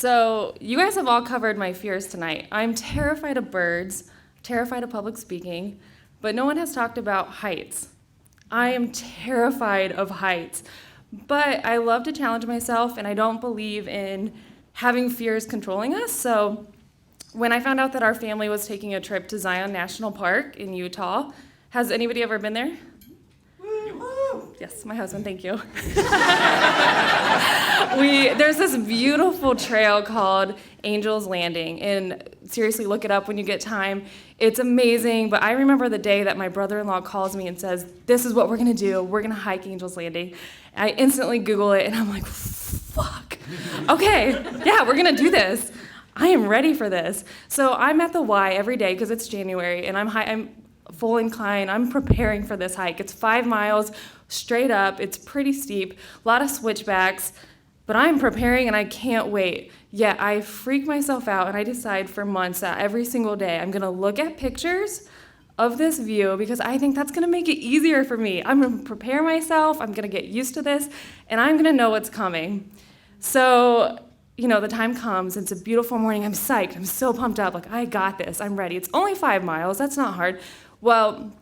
So you guys have all covered my fears tonight. I'm terrified of birds, terrified of public speaking, but no one has talked about heights. I am terrified of heights, but I love to challenge myself, and I don't believe in having fears controlling us. So when I found out that our family was taking a trip to Zion National Park in Utah, has anybody ever been there? Yes, my husband, thank you. There's this beautiful trail called Angel's Landing, and seriously, look it up when you get time. It's amazing, but I remember the day that my brother-in-law calls me and says, this is what we're gonna do, we're gonna hike Angel's Landing. I instantly Google it, and I'm like, fuck, okay, yeah, we're gonna do this. I am ready for this. So I'm at the Y every day, because it's January, and I'm full incline, I'm preparing for this hike. It's 5 miles, straight up, it's pretty steep, a lot of switchbacks, but I'm preparing and I can't wait. Yet I freak myself out and I decide for months that every single day I'm gonna look at pictures of this view because I think that's gonna make it easier for me. I'm gonna prepare myself, I'm gonna get used to this, and I'm gonna know what's coming. So, the time comes, it's a beautiful morning, I'm psyched, I'm so pumped up, like I got this, I'm ready. It's only 5 miles, that's not hard. Well,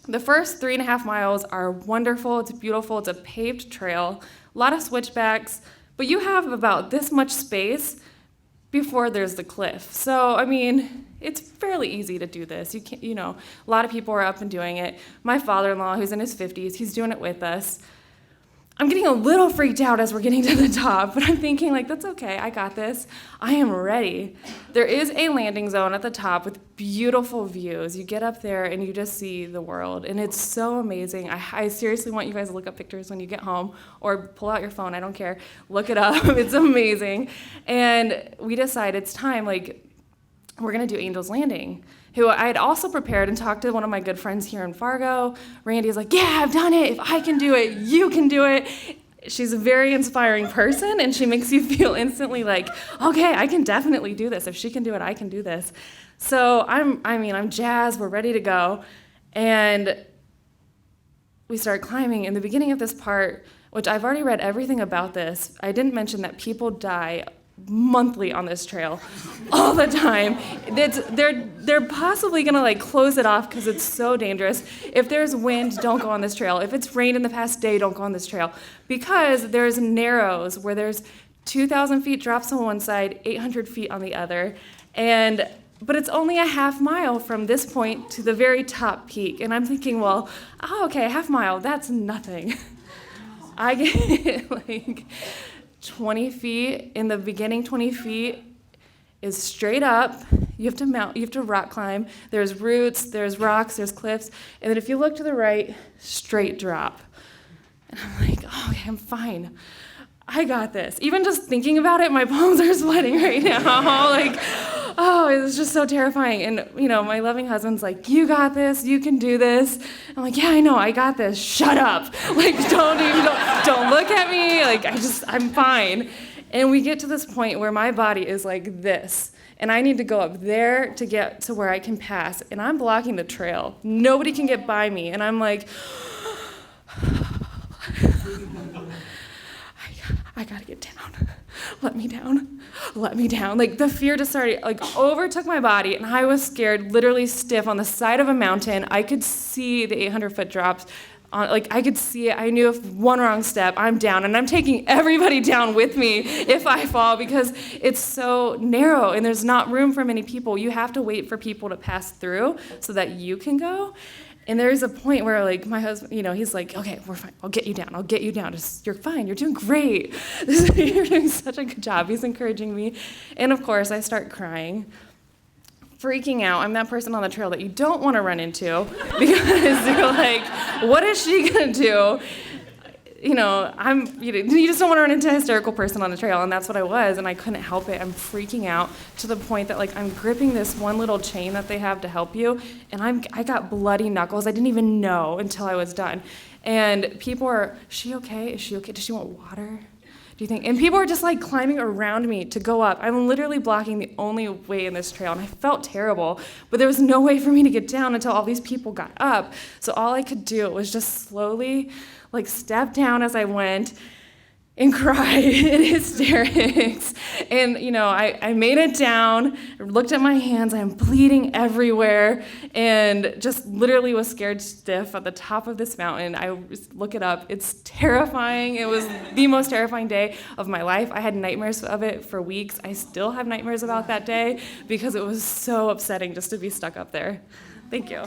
the first 3.5 miles are wonderful, it's beautiful, it's a paved trail, a lot of switchbacks, but you have about this much space before there's the cliff. So, it's fairly easy to do this. You can't, a lot of people are up and doing it. My father-in-law, who's in his 50s, he's doing it with us. I'm getting a little freaked out as we're getting to the top, but I'm thinking, that's okay, I got this. I am ready. There is a landing zone at the top with beautiful views. You get up there and you just see the world, and it's so amazing. I seriously want you guys to look up pictures when you get home, or pull out your phone, I don't care. Look it up, it's amazing. And we decide it's time, we're gonna do Angel's Landing, who I had also prepared and talked to one of my good friends here in Fargo. Randy's like, yeah, I've done it. If I can do it, you can do it. She's a very inspiring person, and she makes you feel instantly like, okay, I can definitely do this. If she can do it, I can do this. So I'm jazzed, we're ready to go. And we start climbing. In the beginning of this part, which I've already read everything about this, I didn't mention that people die monthly on this trail all the time. They're possibly gonna close it off because it's so dangerous. If there's wind, don't go on this trail. If it's rained in the past day, don't go on this trail, because there's narrows where there's 2,000 feet drops on one side, 800 feet on the other, but it's only a half mile from this point to the very top peak. And I'm thinking, okay, half mile, that's nothing. I get 20 feet, in the beginning 20 feet is straight up, you have to rock climb, there's roots, there's rocks, there's cliffs, and then if you look to the right, straight drop. And I'm like, okay, I'm fine. I got this. Even just thinking about it, my palms are sweating right now. It was just so terrifying. And, my loving husband's like, you got this, you can do this. I'm like, yeah, I know, I got this. Shut up. Don't look at me. I'm fine. And we get to this point where my body is like this. And I need to go up there to get to where I can pass. And I'm blocking the trail. Nobody can get by me. And I'm like, I gotta get down. Let me down. The fear just started, overtook my body, and I was scared, literally stiff on the side of a mountain. I could see the 800-foot drops. I could see it. I knew if one wrong step, I'm down, and I'm taking everybody down with me if I fall, because it's so narrow, and there's not room for many people. You have to wait for people to pass through so that you can go. And there's a point where, my husband, he's like, okay, we're fine. I'll get you down. You're fine. You're doing great. You're doing such a good job. He's encouraging me. And, of course, I start crying, freaking out. I'm that person on the trail that you don't want to run into because you're like, what is she going to do? You just don't want to run into a hysterical person on the trail, and that's what I was, and I couldn't help it. I'm freaking out to the point that I'm gripping this one little chain that they have to help you, and I got bloody knuckles. I didn't even know until I was done. And people are, is she okay? Is she okay? Does she want water? Do you think? And people are just climbing around me to go up. I'm literally blocking the only way in this trail, and I felt terrible, but there was no way for me to get down until all these people got up. So all I could do was just slowly step down as I went, and cry in hysterics. And, I made it down, looked at my hands, I'm bleeding everywhere, and just literally was scared stiff at the top of this mountain. I look it up. It's terrifying. It was the most terrifying day of my life. I had nightmares of it for weeks. I still have nightmares about that day because it was so upsetting just to be stuck up there. Thank you.